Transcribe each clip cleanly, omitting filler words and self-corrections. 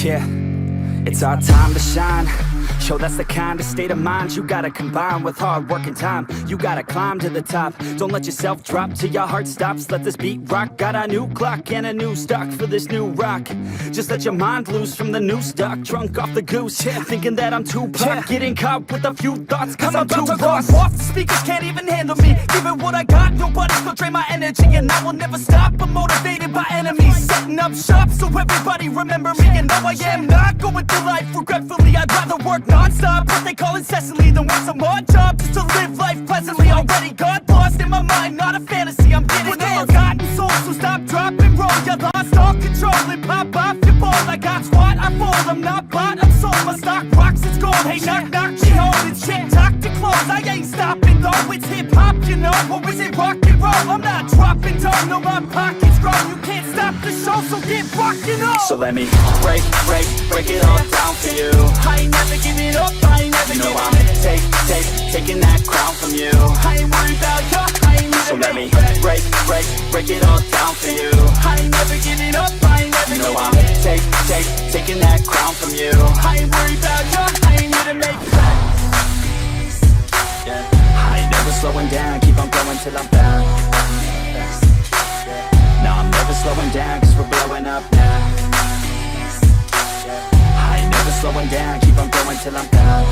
Yeah, it's our time to shine. Show that's the kind of state of mind you gotta combine with hard work and time. You gotta climb to the top. Don't let yourself drop till your heart stops. Let this beat rock. Got a new clock and a new stock for this new rock. Just let your mind loose from the new stock. Drunk off the goose, yeah. Thinking that I'm too pop, yeah. Getting caught with a few thoughts, cause I'm too lost. Off the speakers can't even handle me. Give it what I got, nobody's gonna drain my energy. And I will never stop, I'm motivated by enemies. Setting up shop so everybody remember me. And no, I am not going through life regretfully. I'd rather work non-stop, what they call incessantly, than work some odd job just to live life pleasantly. Already got lost in my mind, not a fantasy, I'm getting it. With forgotten souls, so stop, drop, and roll. You lost all control and pop off your ball. I got squat, I fold, I'm not bought, I'm sold. My stock rocks, it's gold. Hey, knock, knock, she home. It's shit, talk to close. I ain't stopping though, it's hip-hop, you know. Or is it rock and roll? I'm not dropping down, no, my pocket's grown. You can't stop the show, so get rockin' on. So let me break it all down for you. I ain't never giving up, I ain't never giving up. Taking that crown from you. I ain't worried about you, I ain't never. So let me break it all down for you. I ain't never giving up, I ain't never giving up. Taking that crown from you. I ain't worried about you, I ain't here to make plans. Yeah. I ain't never slowing down, keep on going till I'm down. No, I'm never slowing down, cause we're blowing up now. I ain't never slowing down, keep on going till I'm down.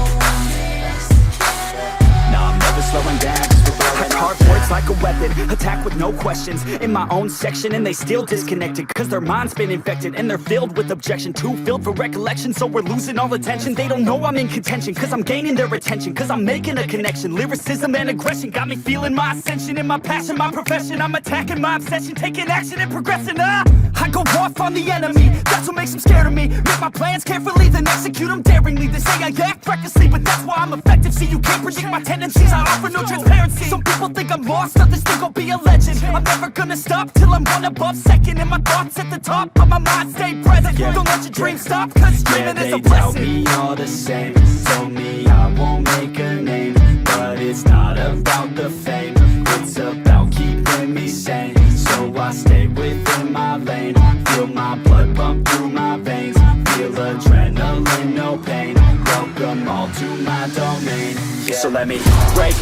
No, I'm never slowing down, cause we're blowing up. Hard words like a weapon, attack with no questions. In my own section and they still disconnected, cause their mind's been infected and they're filled with objection. Too filled for recollection, so we're losing all attention. They don't know I'm in contention, cause I'm gaining their attention. Cause I'm making a connection, lyricism and aggression got me feeling my ascension. In my passion, my profession, I'm attacking my obsession. Taking action and progressing, I go off on the enemy, that's what makes them scared of me. Make my plans carefully, then execute them daringly. They say I act recklessly, but that's why I'm effective. See, you can't predict my tendencies, I offer no transparency. Some people think I'm lost, others think I'll be a legend. I'm never gonna stop till I'm one above second. And my thoughts at the top, but my mind stay present. Don't let your dreams stop, cause dreaming is a blessing. They tell me all the same, told me I won't make a name. But it's not about the fame, it's about keeping me sane. So I stay within my lane, feel my blood pump through my veins. Feel adrenaline, no pain, welcome all to my domain. Yeah. So let me break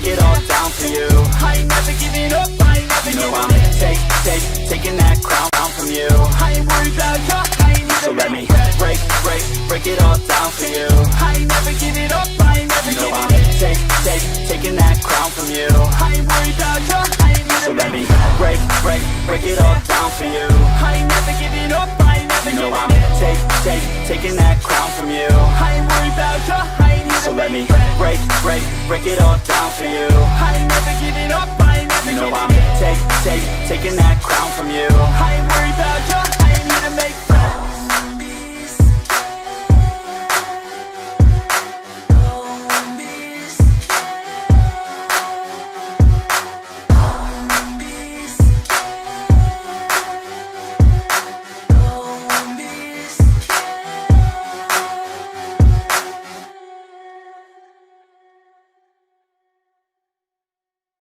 it all down for you. I ain't never giving up, I ain't never giving up. I'm taking that crown from you. I ain't worried about you, I ain't never. So let me break it all down for you. I ain't never giving up, I ain't never giving up. I'm taking that crown from you. I ain't worried about you, I ain't never. So let me break it all down for you. I ain't never giving up, I ain't never giving up. I'm taking that crown from you. I ain't worried about you, I ain't never. So let me break it all down for you. I ain't never giving up, I ain't never giving up. I'm taking that crown from you. I ain't worried about you, I ain't here to make